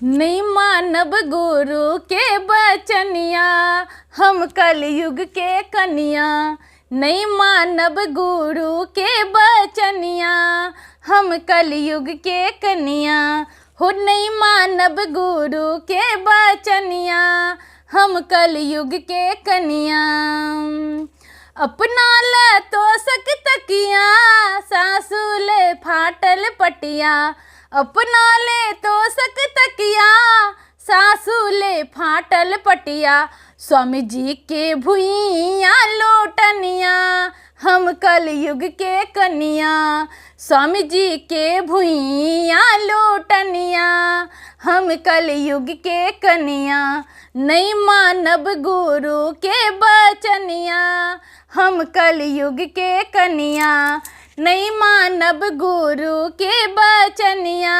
नहीं मानब गुरु के बचनिया, हम कलयुग के कन्या। नहीं मानब गुरु के बचनिया, हम कलयुग के कन्या। हो नहीं मानब गुरु के बचनिया, हम कलयुग के कन्या। अपना ले तो सक तकिया, सासू ले फाटल पटिया। अपना ले तो सक तकिया, सासू ले फाटल पटिया। स्वामी जी के भुइया लोटनिया, हम कलयुग के कन्या। स्वामी जी के भुइया लोटनिया, हम कलयुग के कन्या। नहीं मानब गुरु के बचनिया, हम कलयुग के कन्या। नहीं मानब गुरु के बचनिया,